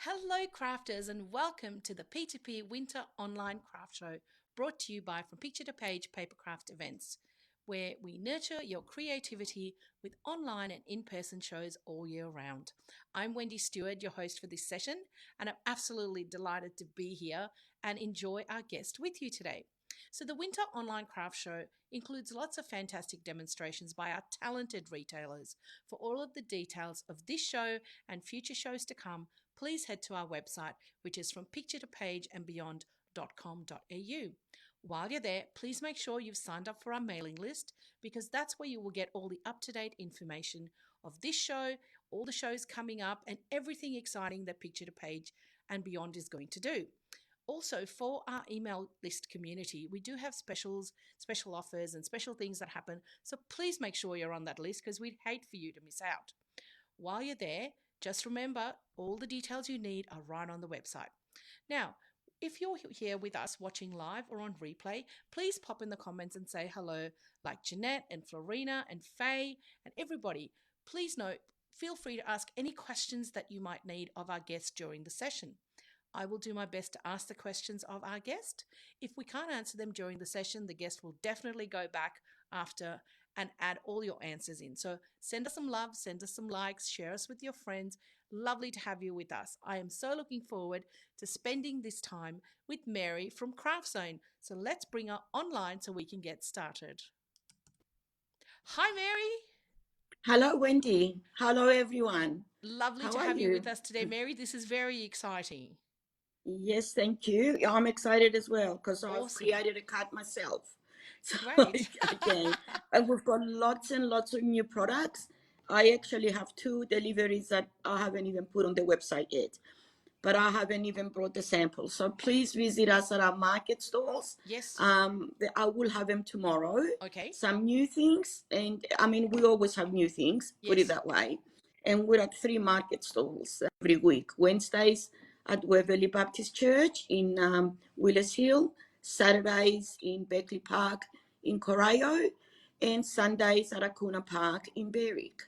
Hello, crafters, and welcome to the P2P Winter Online Craft Show, brought to you by From Picture to Page Papercraft events, where we nurture your creativity with online and in person shows all year round. I'm Wendy Stewart, your host for this session, and I'm absolutely delighted to be here and enjoy our guest with you today. So, the Winter Online Craft Show includes lots of fantastic demonstrations by our talented retailers. For all of the details of this show and future shows to come, please head to our website, which is from picture to page and beyond.com.au. While you're there, please make sure you've signed up for our mailing list because that's where you will get all the up to date information of this show, all the shows coming up, and everything exciting that Picture to Page and Beyond is going to do. Also, for our email list community, we do have special offers, and special things that happen. So please make sure you're on that list because we'd hate for you to miss out. While you're there, just remember all the details you need are right on the website. Now, if you're here with us watching live or on replay, please pop in the comments and say hello, like Jeanette and Florina and Faye and everybody. Please note, feel free to ask any questions that you might need of our guest during the session. I will do my best to ask the questions of our guest. If we can't answer them during the session, the guest will definitely go back after and add all your answers in. So send us some love, send us some likes, share us with your friends. Lovely to have you with us. I am so looking forward to spending this time with Mary from Craftzone. So let's bring her online so we can get started. Hi, Mary. Hello, Wendy. Hello, everyone. Lovely How to are have you with you? us today, Mary. This is very exciting. Yes, thank you. I'm excited as well because I've Awesome. created a card myself. So Great. again, and we've got lots and lots of new products. I actually have two deliveries that I haven't even put on the website yet, but I haven't even brought the samples. So please visit us at our market stalls. Yes. I will have them tomorrow. Okay. Some new things, and I mean, we always have new things, put it Yes. that way. And we're at three market stalls every week. Wednesdays at Waverley Baptist Church in Willis Hill, Saturdays in Beckley Park in Corio, and Sundays at Acuna Park in Berwick.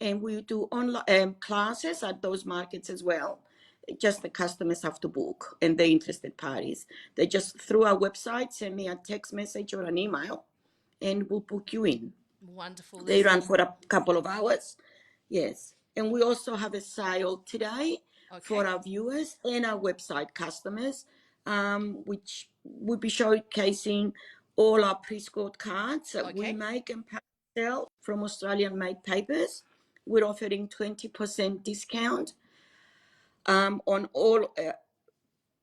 And we do online classes at those markets as well. Just the customers have to book and the interested parties. They just through our website send me a text message or an email, and we'll book you in. Wonderful. They There's run for a couple of hours. Yes. And we also have a sale today okay. for our viewers and our website customers, which will be showcasing all our pre-scored cards that we Okay. make and sell from Australian made papers. We're offering 20% discount on all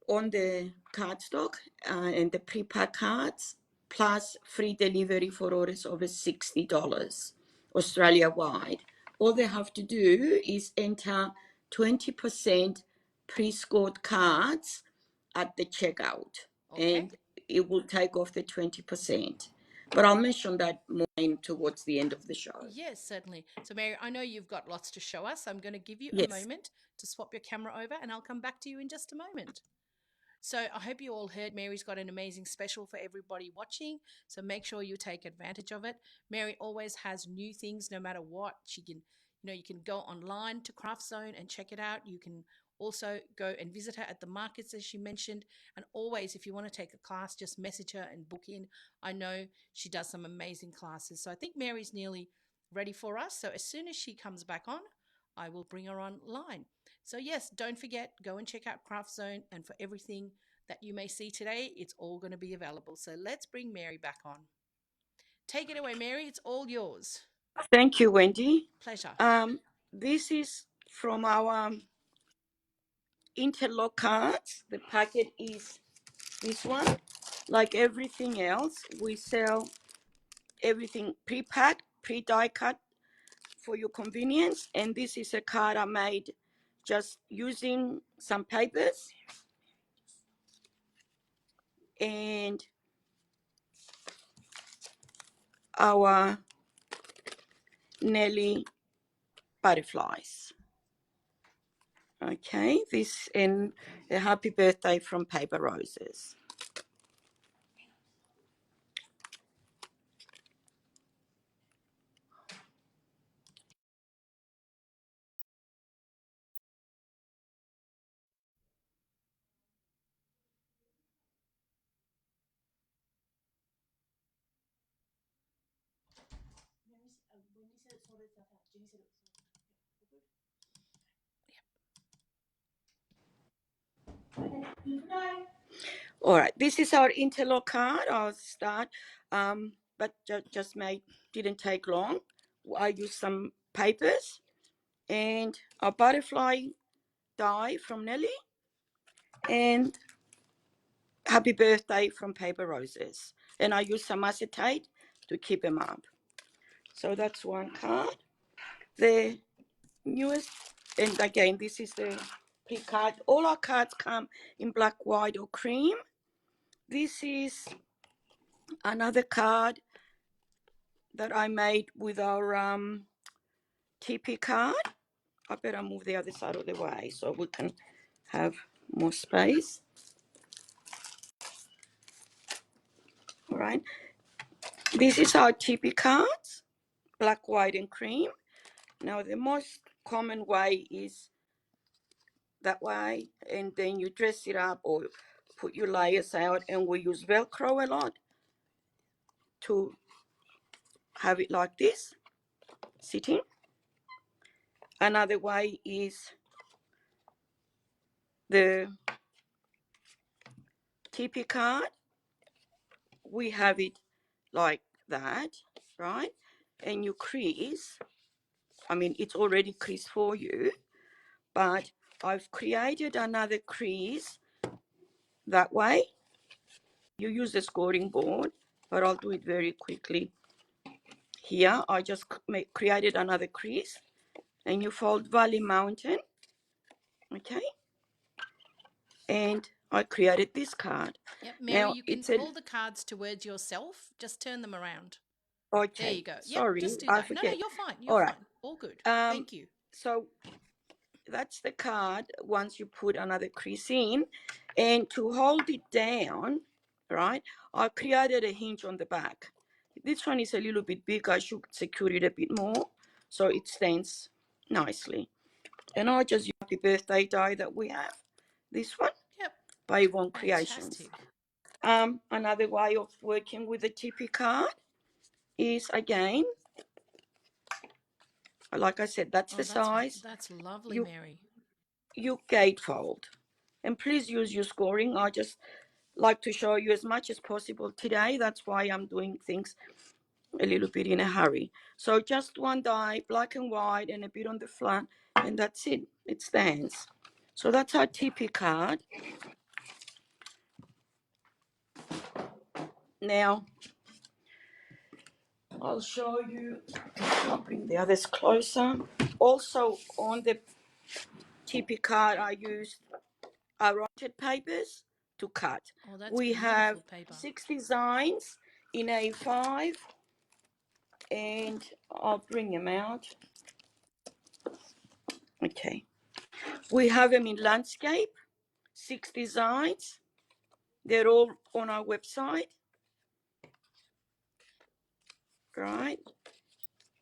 on the cardstock and the pre-pack cards, plus free delivery for orders over $60 Australia wide. All they have to do is enter 20% pre-scored cards at the checkout, Okay. and it will take off the 20%. But I'll mention that more towards the end of the show. Yes, certainly. So, Mary, I know you've got lots to show us. I'm going to give you a Yes. moment to swap your camera over and I'll come back to you in just a moment. So, I hope you all heard Mary's got an amazing special for everybody watching. So, make sure you take advantage of it. Mary always has new things no matter what. She can, you can go online to Craftzone and check it out. You can also go and visit her at the markets, as she mentioned. And always, if you want to take a class, just message her and book in. I know she does some amazing classes. So, I think Mary's nearly ready for us. So, as soon as she comes back on, I will bring her online. So, yes, don't forget, go and check out Craftzone. And for everything that you may see today, it's all going to be available. So, let's bring Mary back on. Take it away, Mary. It's all yours. Thank you, Wendy. Pleasure. This is from our interlock cards. The packet is this one. Like everything else, we sell everything pre-packed, pre-die cut for your convenience. And this is a card I made just using some papers and our Nelly butterflies. Okay, this and a happy birthday from Paper Roses. All right, this is our interlock card. I'll start, but just didn't take long. I used some papers and a butterfly die from Nelly and happy birthday from Paper Roses. And I used some acetate to keep them up. So that's one card. The newest, and again, this is the pre-card. All our cards come in black, white, or cream. This is another card that I made with our TP card. I better move the other side of the way so we can have more space. All right. This is our TP cards, black, white, and cream. Now, the most common way is that way, and then you dress it up or put your layers out, and we use Velcro a lot to have it like this, sitting. Another way is the TP card. We have it like that, right? And you crease. I mean, it's already creased for you, but I've created another crease that way. You use the scoring board, but I'll do it very quickly. Here, I just created another crease, and you fold Valley Mountain, okay? And I created this card. Yep, Mary, Now, you can pull the cards towards yourself. Just turn them around. Okay. There you go. Sorry, yep, just do I that. forget. No, you're fine. You're All right. fine. All good. Thank you. So that's the card once you put another crease in. And to hold it down, right, I created a hinge on the back. This one is a little bit big. I should secure it a bit more so it stands nicely. And I just use the birthday die that we have. This one. Yep. By Yvonne Creations. Fantastic. Another way of working with the TP card is, again, like I said, that's the size. That's lovely, Mary. You gatefold. And please use your scoring. I just like to show you as much as possible today. That's why I'm doing things a little bit in a hurry. So just one die, black and white, and a bit on the front, and that's it. It stands. So that's our TP card. Now, I'll show you. I'll bring the others closer. Also, on the TP card, I used rounded papers to cut. Oh, that's we beautiful have paper. 6 designs in A5, and I'll bring them out. Okay. We have them in landscape, 6 designs. They're all on our website. Right.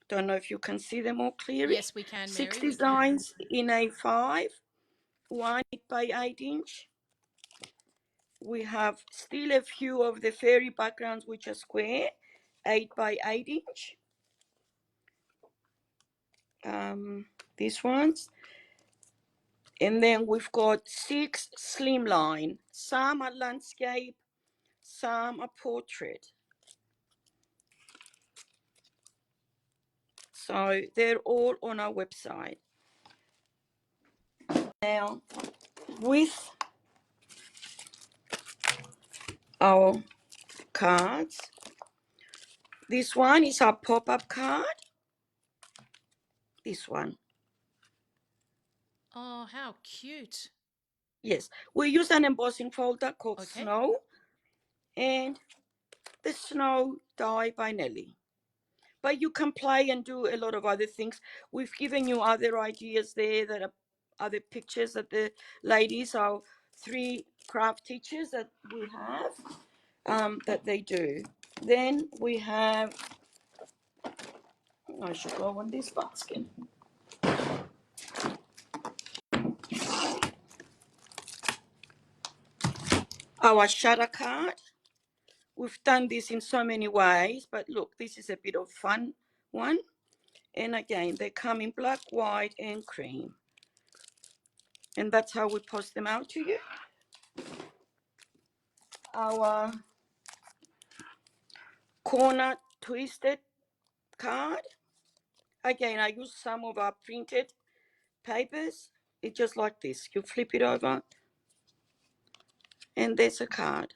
Don't know if you can see them all clearly. Yes, we can, Mary. 6 designs in A5, 1 by 8 inch. We have still a few of the fairy backgrounds which are square, 8 by 8 inch. These ones. And then we've got 6 slimline. Some are landscape, some are portrait. So they're all on our website. Now, with our cards, this one is our pop-up card. This one. Oh, how cute. Yes, we use an embossing folder called Snow, and the Snow die by Nelly. But you can play and do a lot of other things. We've given you other ideas there that are other pictures that the ladies, our 3 craft teachers that we have, that they do. Then we have, I should go on this basket. Our shutter card. We've done this in so many ways, but look, this is a bit of fun one. And again, they come in black, white, and cream. And that's how we post them out to you. Our corner twisted card. Again, I use some of our printed papers. It's just like this. You flip it over, and there's a card.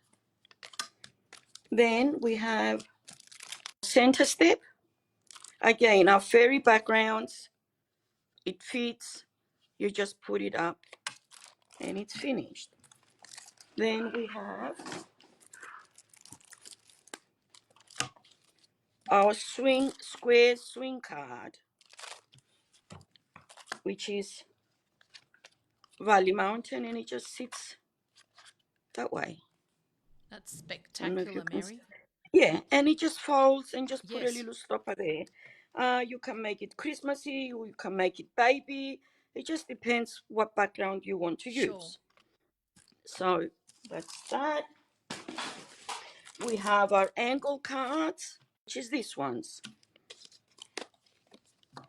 Then we have center step. Again, our fairy backgrounds. It fits. You just put it up, and it's finished. Then we have our square swing card, which is Valley Mountain, and it just sits that way. That's I don't know if you spectacular, can Mary. Yeah, and it just folds and just put a Yes, little stopper there. You can make it Christmassy, or you can make it baby. It just depends what background you want to sure. use. So that's that. We have our angle cards, which is these ones,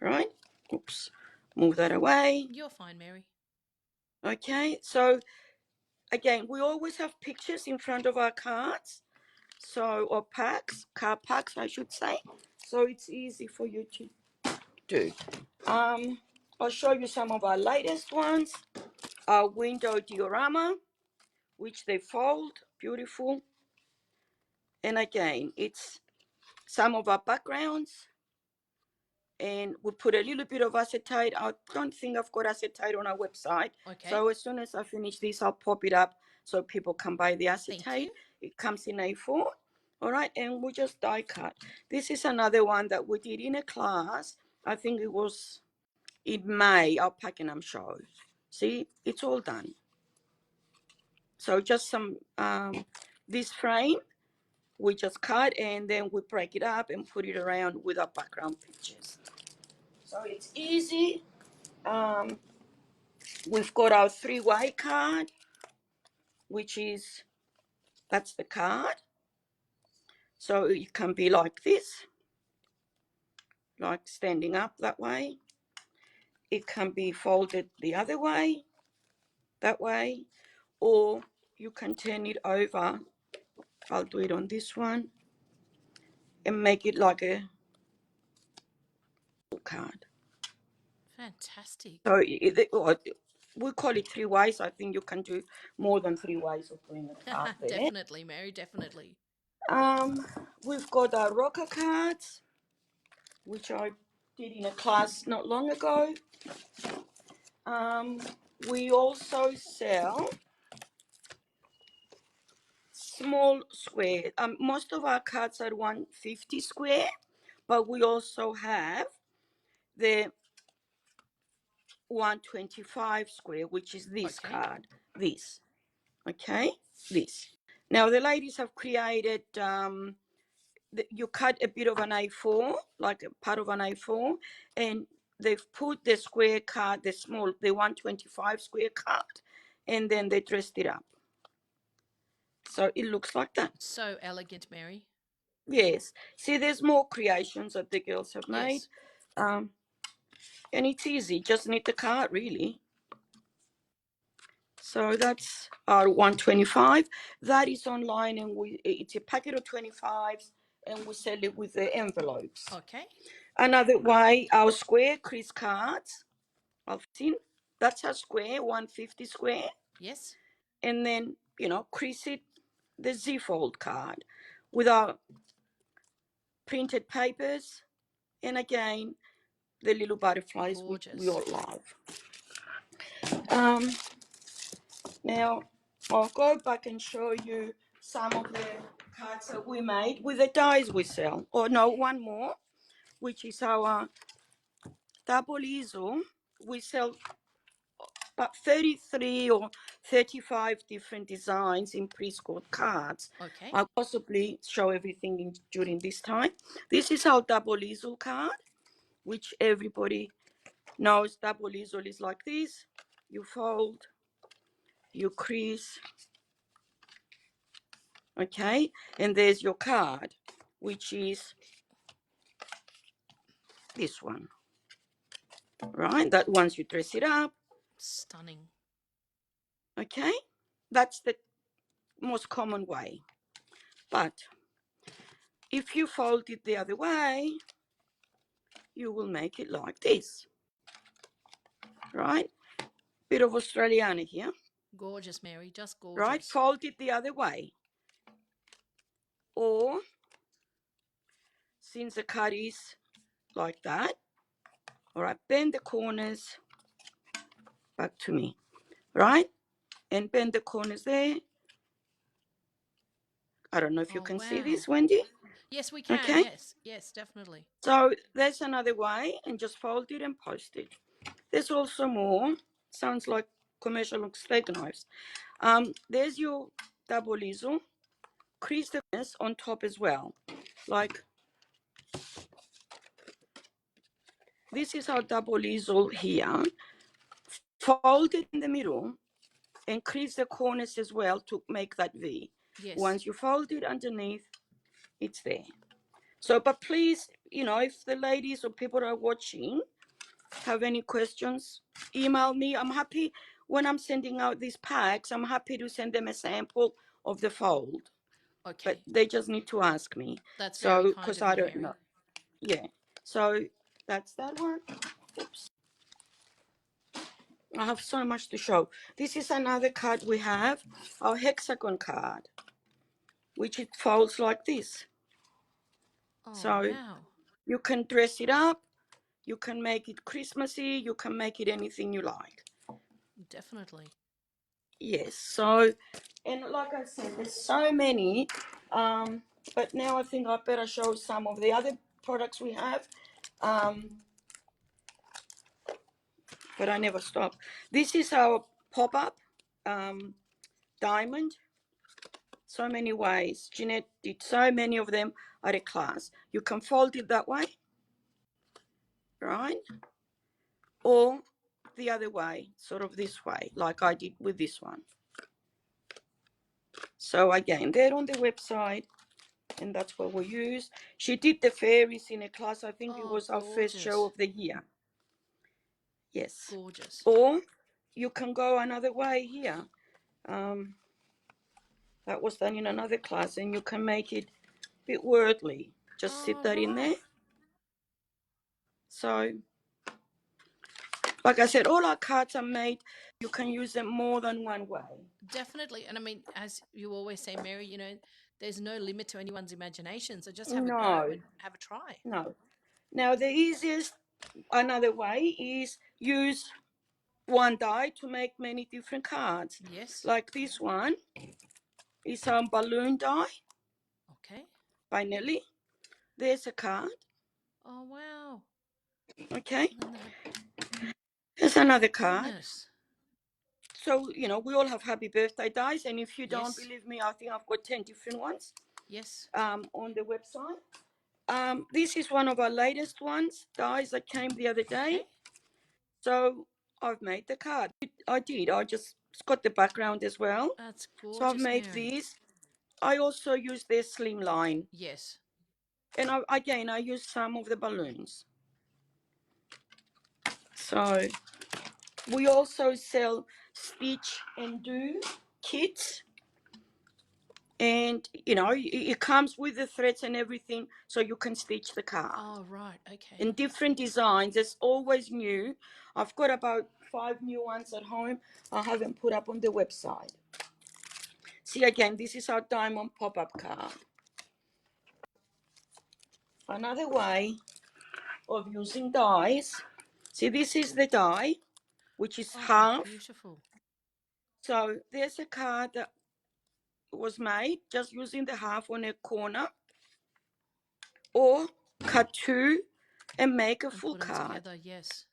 right? Oops, move that away. You're fine, Mary. Okay, so again, we always have pictures in front of our cards, or packs, card packs, I should say. So it's easy for you to do. I'll show you some of our latest ones. Our window diorama, which they fold, beautiful. And again, it's some of our backgrounds. And we put a little bit of acetate. I don't think I've got acetate on our website. Okay. So as soon as I finish this, I'll pop it up so people can buy the Thank acetate. you. It comes in A4. All right, and we just die cut. This is another one that we did in a class. I think it was in May, our Pakenham show. See, it's all done. So just some, this frame, we just cut and then we break it up and put it around with our background pictures. So it's easy. We've got our three-way card, which is, that's the card. So it can be like this, like standing up that way. It can be folded the other way, that way, or you can turn it over. I'll do it on this one and make it like a card. Fantastic. So we call it three ways. I think you can do more than 3 ways of doing a card there. Definitely, Mary, definitely. We've got our rocker cards, which I did in a class not long ago. We also sell small square. Most of our cards are 150 square, but we also have the 125 square, which is this Okay. card, this. Okay, this. Now the ladies have created, you cut a bit of an A4, like a part of an A4, and they've put the square card, the 125 square card, and then they dressed it up. So it looks like that. So elegant, Mary. Yes. See, there's more creations that the girls have made. Yes. And it's easy, just need the card, really. So that's our 125. That is online, and it's a packet of 25s, and we sell it with the envelopes. Okay. Another way, our square crease cards. I've seen that's a square, 150 square. Yes. And then, crease it, the Z fold card with our printed papers. And again, the little butterflies, which we all love. Now, I'll go back and show you some of the cards that we made with the dies we sell. Or no, one more, which is our double easel. We sell about 33 or 35 different designs in pre-scored cards. Okay. I'll possibly show everything during this time. This is our double easel card, which everybody knows. Double easel is like this. You fold, you crease, okay? And there's your card, which is this one. right? That once you dress it up, Stunning. okay? That's the most common way. But if you fold it the other way, you will make it like this, right? Bit of Australiana here, Gorgeous, Mary. Just right? gorgeous. Fold it the other way. Or, since the cut is like that, all right, bend the corners back to me, right? And bend the corners there. I don't know if you Oh, can see wow. this, Wendy. Yes, we can. Okay. Yes. Yes, definitely. So there's another way, and just fold it and post it. There's also more. Sounds like commercial steak knives. There's your double easel. Crease the corners on top as well. Like, this is our double easel here. Fold it in the middle and crease the corners as well to make that V. Yes. Once you fold it underneath, it's there. So, but please, if the ladies or people are watching have any questions, email me. I'm happy when I'm sending out these packs, I'm happy to send them a sample of the fold. Okay. But they just need to ask me. That's very So, kind because of I you, don't Mary. know. Yeah. So that's that one. Oops. I have so much to show. This is another card we have, our hexagon card, which it folds like this. Oh, So wow. you can dress it up, you can make it Christmassy, you can make it anything you like. Definitely. Yes. So, and like I said, there's so many. But now I think I better show some of the other products we have. But I never stop. This is our pop-up diamond. So many ways. Jeanette did so many of them at a class. You can fold it that way, right? Or the other way, sort of this way, like I did with this one. So again, they're on the website, and that's what we use. She did the fairies in a class. I think it was our first show of the year. Yes. Gorgeous. Or you can go another way here. That was done in another class, and you can make it a bit worldly. Just sit that in there. So, like I said, all our cards are made. You can use them more than one way. Definitely. And I mean, as you always say, Mary, there's no limit to anyone's imagination. So just have a go No, and have a try. no. Now, the easiest, another way is use one die to make many different cards. Yes. Like this one is a balloon die Okay. by Nelly. There's a card. Oh, wow. Okay. And then There's another card. goodness. So, we all have happy birthday dies. And if you don't Yes. believe me, I think I've got 10 different ones Yes. on the website. This is one of our latest ones, dies that came the other day. Okay. So I've made the card. I did. It's got the background as well. That's So I've gorgeous, made Mary. these. I also use their slimline. Yes. And I use some of the balloons. So we also sell stitch and do kits. And, it comes with the threads and everything, so you can stitch the card. Oh, right. Okay. In different designs. It's always new. I've got about 5 new ones at home. I haven't put up on the website. See, again, this is our diamond pop-up card. Another way of using dies. See, this is the die, which is half. Beautiful. So there's a card that was made just using the half on a corner, or cut two and make a full Put them card. together. Yes.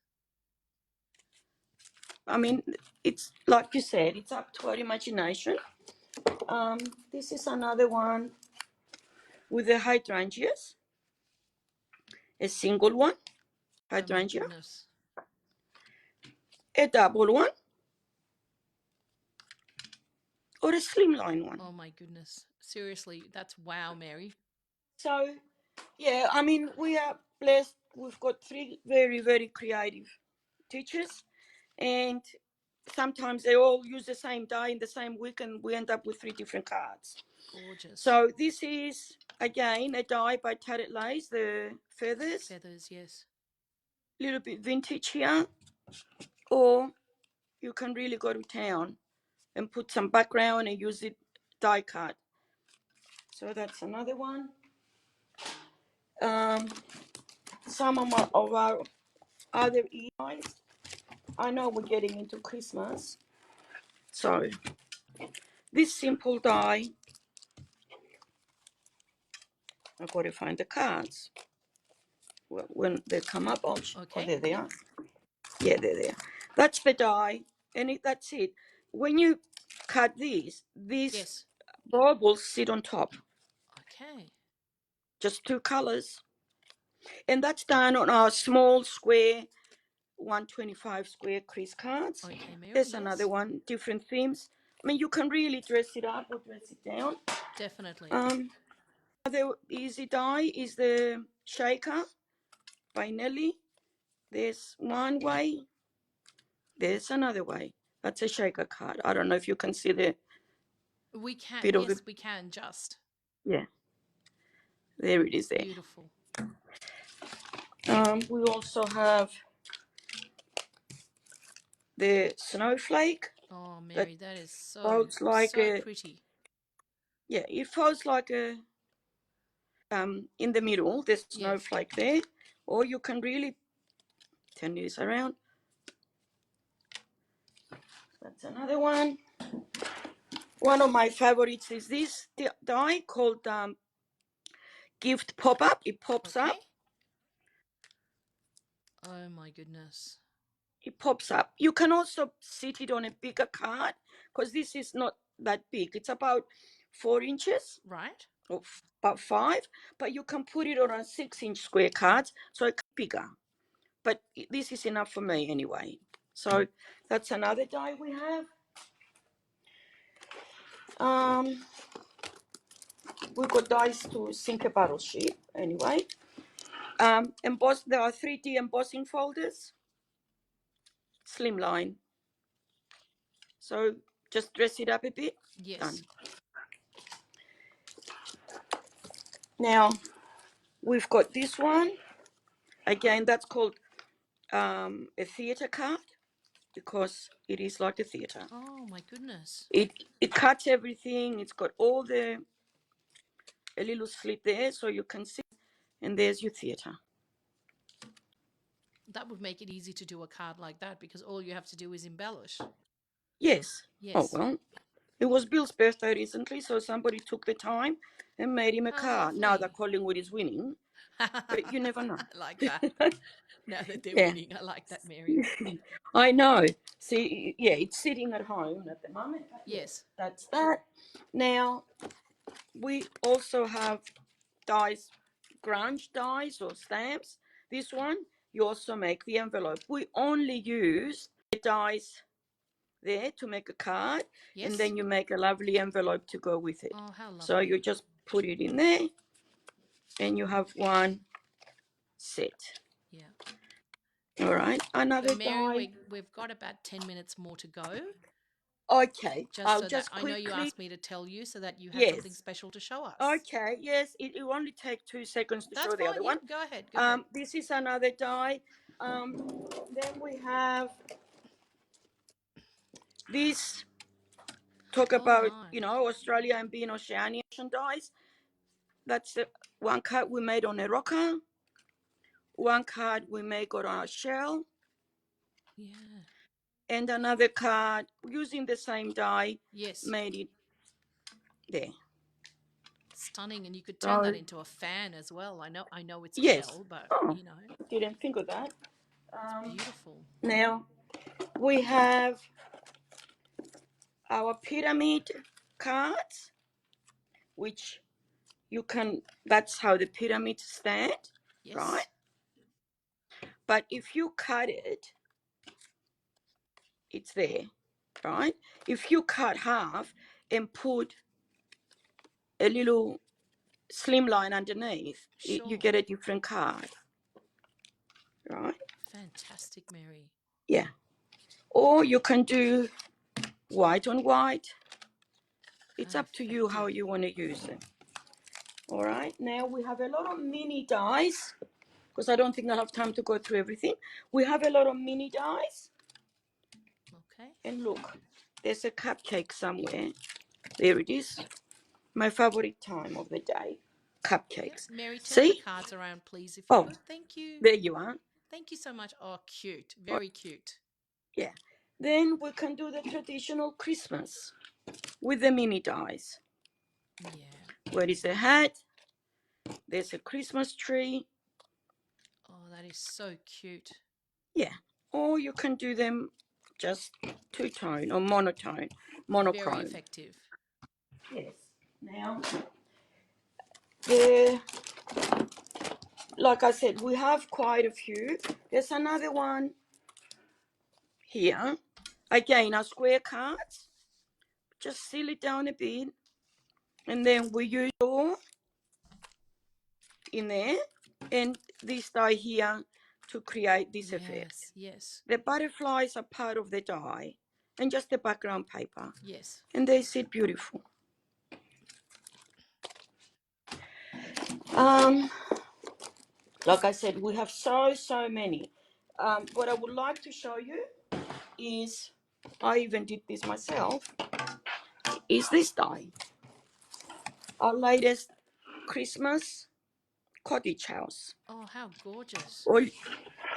I mean, it's like you said, it's up to our imagination. This is another one with the hydrangeas, a single one, hydrangea, a double one, or a slimline one. Oh my goodness. Seriously, that's wow, Mary. So, yeah, I mean, we are blessed. We've got 3 very, very creative teachers, and sometimes they all use the same die in the same week, and we end up with 3 different cards. Gorgeous. So this is, again, a die by Tatted Lace, the feathers. Feathers, yes. A little bit vintage here. Or you can really go to town and put some background and use it die cut. So that's another one. Some of our other dies. I know we're getting into Christmas. So this simple die, I've got to find the cards. Well, when they come up, oh, there they are. Yeah, there. That's the die, and that's it. When you cut these Yes. bulb will sit on top. Okay. Just 2 colors. And that's done on our small square 125 square crease cards. Okay, Mary. There's another one, different themes. I mean, you can really dress it up or dress it down. Definitely. Another easy die is the Shaker by Nelly. There's one way. There's another way. That's a shaker card. I don't know if you can see the We can. bit of Yes, the... we can just. Yeah. There it is there. Beautiful. We also have the snowflake. Oh, Mary, that is so pretty. Yeah, it folds like a in the middle, there's snowflake there. Or you can really turn this around. That's another one. One of my favorites is this die called Gift Pop-Up. It pops up. Oh my goodness. It pops up. You can also sit it on a bigger card because this is not that big. It's about 4 inches. Right. Or about 5. But you can put it on a 6-inch square card, so it's bigger. But this is enough for me anyway. So that's another die we have. We've got dies to sink a battleship anyway. There are 3D embossing folders. Slimline. So just dress it up a bit. Yes. Done. Now we've got this one. Again, that's called a theatre card because it is like a theatre. Oh my goodness. It cuts everything. It's got all a little slit there so you can see. And there's your theatre. That would make it easy to do a card like that because all you have to do is embellish. Yes. Yes. Oh, well, it was Bill's birthday recently, so somebody took the time and made him a card. Now that Collingwood is winning, but you never know. I like that. Now that they're winning, I like that, Mary. I know. See, yeah, it's sitting at home at the moment. Yes. That's that. Now, we also have dies, grunge dies or stamps. This one, you also make the envelope. We only use the dies there to make a card, and then you make a lovely envelope to go with it. Oh, how lovely. So you just put it in there, and you have one set. Yeah. All right. Another Mary, die. we've got about 10 minutes more to go. Okay. I'll just quickly... I know you asked me to tell you so that you have something special to show us. Okay. Yes. It will only take 2 seconds to show the other one. Go ahead. This is another die. Then we have this. Talk about, Australia and being Oceanian dies. That's the one card we made on a rocker. One card we made on a shell. Yeah. And another card using the same die. Yes. Made it there. Stunning, and you could turn that into a fan as well. I know it's a shell, but didn't think of that. It's beautiful. Now we have our pyramid cards, which you can, that's how the pyramids stand, right? But if you cut it, it's there, right? If you cut half and put a little slim line underneath, you get a different card, right? Fantastic, Mary. Yeah. Or you can do white on white. It's up to you how you want to use it. All right. Now we have a lot of mini dies, because I don't think I'll have time to go through everything. We have a lot of mini dies. Okay. And look, there's a cupcake somewhere. There it is. My favorite time of the day. Cupcakes. Yep. Mary, turn the See? cards around, please, if you Oh, could. Thank you. there you are. Thank you so much. Oh, cute. Oh, Very cute. yeah. Then we can do the traditional Christmas with the mini dies. Yeah. Where is the hat? There's a Christmas tree. Oh, that is so cute. Yeah. Or you can do them just two-tone or Very monochrome. effective. Yes. Now, like I said, we have quite a few. There's another one here. Again, our square cards. Just seal it down a bit. And then we use all in there. And this die here to create this effect. Yes. The butterflies are part of the die. And just the background paper. Yes. And they sit beautiful. Like I said, we have so many. What I would like to show you is, I even did this myself, is this die. Our latest Christmas cottage house. Oh, how gorgeous.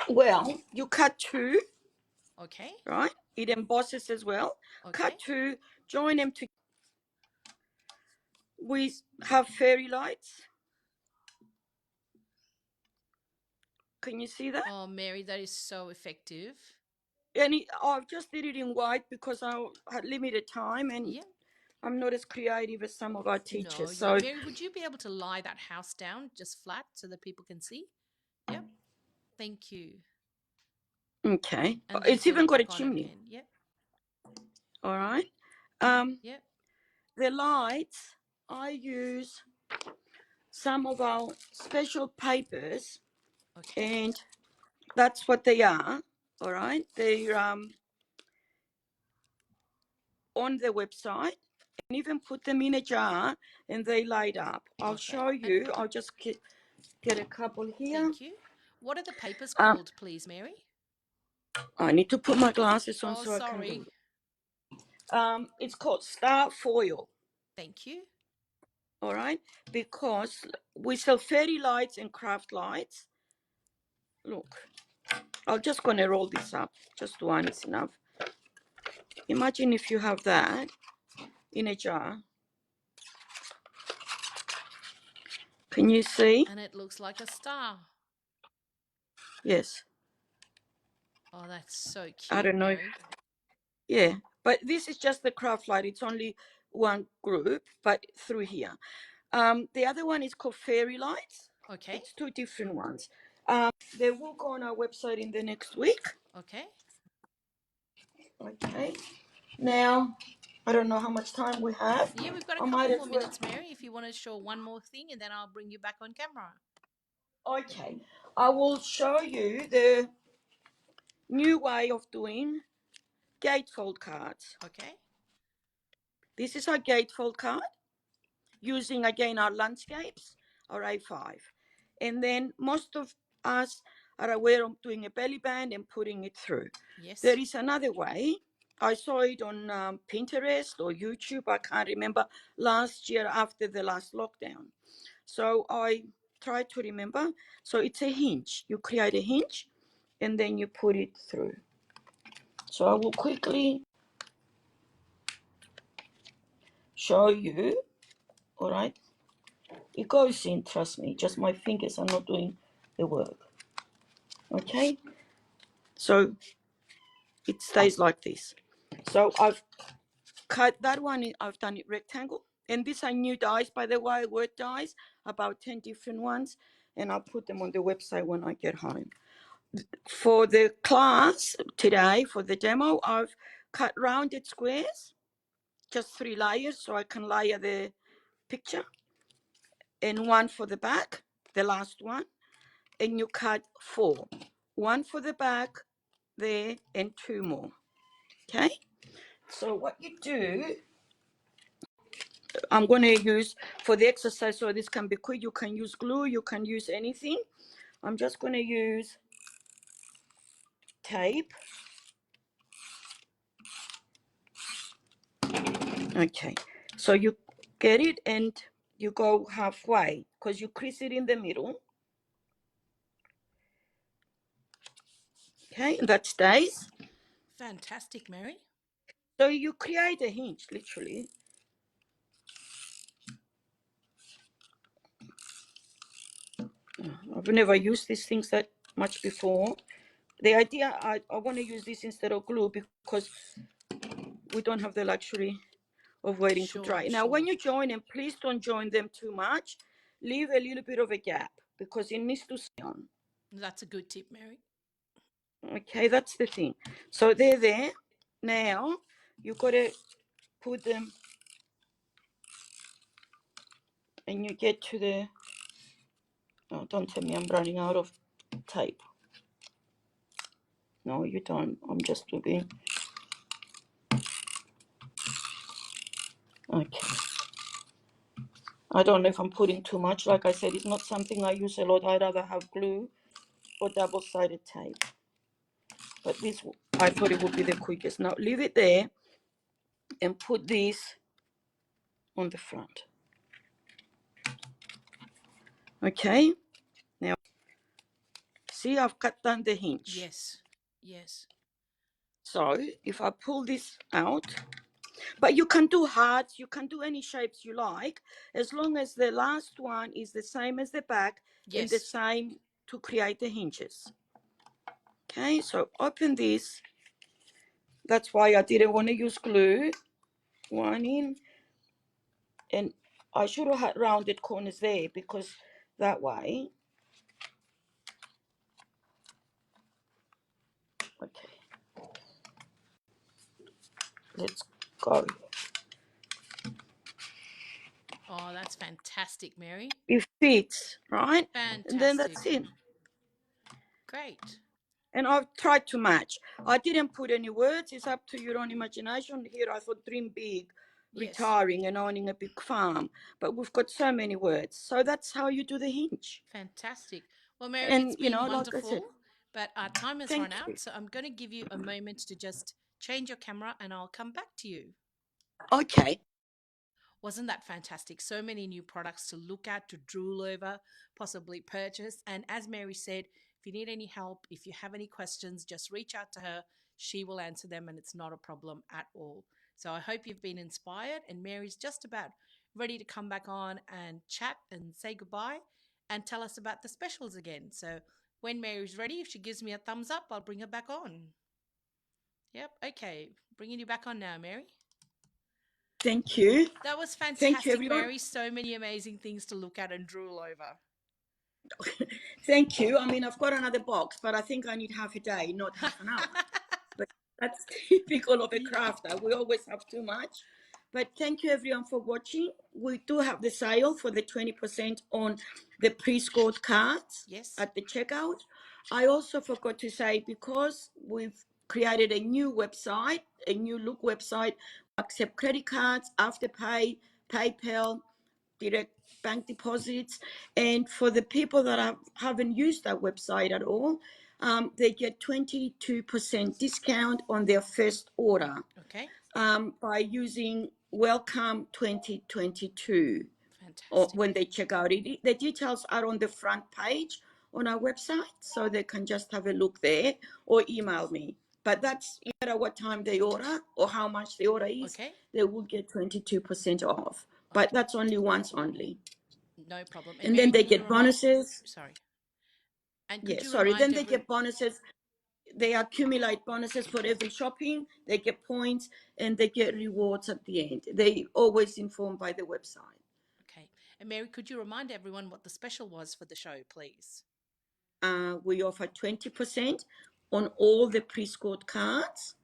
Well, you cut two, Okay. right? It embosses as well. Okay. Cut two, join them together. We have fairy lights. Can you see that? Oh, Mary, that is so effective. And I've just did it in white because I had limited time and Yep. I'm not as creative as some of our teachers. No, So, Mary, would you be able to lie that house down just flat so that people can see? Yep. Thank you. okay. And then It's put even it got a back on chimney. again. Yep. All right. Yep. The lights, I use some of our special papers, Okay. and that's what they are. All right. They're on the website, and even put them in a jar and they light up. I'll show you. I'll just get a couple here. Thank you. What are the papers called, please, Mary? I need to put my glasses on Oh, so I can sorry. read. It's called Star Foil. Thank you. All right, because we sell fairy lights and craft lights. Look, I'm just going to roll this up. Just one is enough. Imagine if you have that in a jar. Can you see? And it looks like a star. Yes. Oh, that's so cute, I don't know. Mary. Yeah, but this is just the craft light. It's only one group, but through here. The other one is called fairy lights. Okay. It's two different ones. They will go on our website in the next week. Okay. Okay. Now, I don't know how much time we have. Yeah, we've got a couple more minutes, Mary, if you want to show one more thing, and then I'll bring you back on camera. Okay. I will show you the new way of doing gatefold cards. Okay. This is our gatefold card, using again our landscapes, our A5. And then most of us are aware of doing a belly band and putting it through. Yes. There is another way. I saw it on Pinterest or YouTube. I can't remember, last year after the last lockdown. So I tried to remember. So it's a hinge. You create a hinge and then you put it through. So I will quickly show you. All right. It goes in, trust me. Just my fingers are not doing the work. Okay. So it stays like this. So I've cut that one. I've done it rectangle. And these are new dies, by the way, word dies, about 10 different ones. And I'll put them on the website when I get home. For the class today, for the demo, I've cut rounded squares, just 3 layers, so I can layer the picture. And one for the back, the last one. And you cut 4. 1 for the back, there, and 2 more. Okay, so what you do, I'm going to use for the exercise, so this can be quick. You can use glue, you can use anything. I'm just going to use tape. Okay, so you get it and you go halfway because you crease it in the middle. Okay, and that stays. Fantastic, Mary. So you create a hinge, literally. I've never used these things that much before. The idea, I want to use this instead of glue because we don't have the luxury of waiting to dry. Now, when you join them, please don't join them too much. Leave a little bit of a gap because it needs to stay on. That's a good tip, Mary. Okay, that's the thing. So they're there. Now, you've got to put them and you get to the, oh, don't tell me I'm running out of tape. No, you don't. I'm just doing. Okay. I don't know if I'm putting too much. Like I said, it's not something I use a lot. I'd rather have glue or double-sided tape. But this, I thought it would be the quickest. Now, leave it there and put this on the front. Okay. Now, see, I've cut down the hinge. Yes, yes. So, if I pull this out, but you can do hearts, you can do any shapes you like, as long as the last one is the same as the back and the Yes. same to create the hinges. Okay, so open this. That's why I didn't want to use glue. One in, and I should have had rounded corners there because that way. Okay, let's go. Oh, that's fantastic, Mary. It fits, right? And then Fantastic. that's it. Great. And I've tried to match. I didn't put any words. It's up to your own imagination. Here I thought dream big, Yes. retiring and owning a big farm. But we've got so many words. So that's how you do the hinge. Fantastic. Well, Mary, And, it's been like I wonderful, said, but our time has thank run out. you. So I'm going to give you a moment to just change your camera and I'll come back to you. Okay. Wasn't that fantastic? So many new products to look at, to drool over, possibly purchase. And as Mary said, if you need any help, if you have any questions, just reach out to her. She will answer them and it's not a problem at all. So I hope you've been inspired. And Mary's just about ready to come back on and chat and say goodbye and tell us about the specials again. So when Mary's ready, if she gives me a thumbs up, I'll bring her back on. Yep. Okay. Bringing you back on now, Mary. Thank you. That was Thank you, fantastic, everyone. Mary. So many amazing things to look at and drool over. Thank you. I mean, I've got another box, but I think I need half a day, not half an hour. But that's typical of a crafter. We always have too much. But thank you, everyone, for watching. We do have the sale for the 20% on the pre-scored cards Yes. at the checkout. I also forgot to say, because we've created a new website, a new look website, accept credit cards, Afterpay, PayPal, direct bank deposits. And for the people that haven't used that website at all, they get 22% discount on their first order. Okay. By using Welcome 2022 or Fantastic. when they check out it. The details are on the front page on our website, so they can just have a look there or email me. But that's no matter what time they order or how much the order is, Okay. they will get 22% off. But that's only once only. No problem. And And then Mary, they can you get remind? bonuses. Sorry. And could Yeah, you sorry. remind Then they everyone? get bonuses. They accumulate bonuses for every shopping. They get points and they get rewards at the end. They always informed by the website. Okay. And Mary, could you remind everyone what the special was for the show, please? We offer 20% on all the pre-scored cards,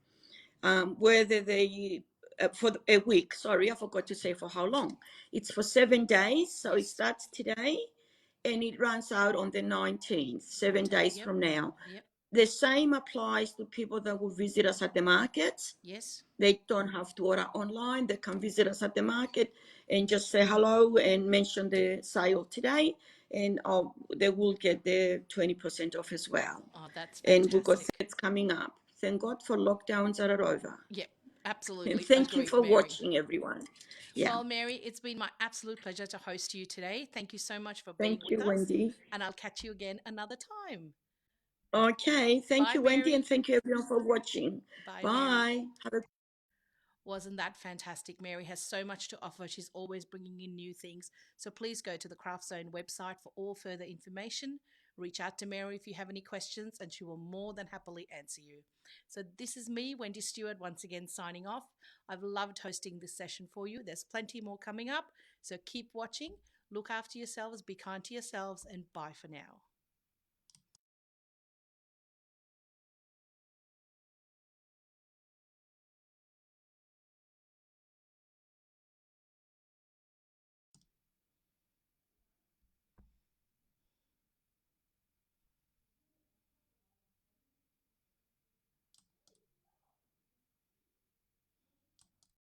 whether they for a week. Sorry, I forgot to say for how long. It's for 7 days, so it Yes. starts today and it runs out on the 19th, 7 days Yep. from now. Yep. The same applies to people that will visit us at the markets. Yes. They don't have to order online. They can visit us at the market and just say hello and mention the sale today, and they will get the 20% off as well. Oh, that's And we've got fantastic. sets coming up. Thank God for lockdowns that are over. Yep, And absolutely thank you agreed, for Mary. watching, everyone. Yeah. Well, Mary, it's been my absolute pleasure to host you today. Thank you so much for being Thank with you, us, Wendy. and I'll catch you again another time. Okay. Thank Bye, you, Wendy, and Mary. thank you, everyone, for watching. Bye, Mary. Bye. Have a Wasn't that fantastic? Mary has so much to offer. She's always bringing in new things. So please go to the Craftzone website for all further information. Reach out to Mary if you have any questions, and she will more than happily answer you. So, this is me, Wendy Stewart, once again signing off. I've loved hosting this session for you. There's plenty more coming up. So, keep watching, look after yourselves, be kind to yourselves, and bye for now.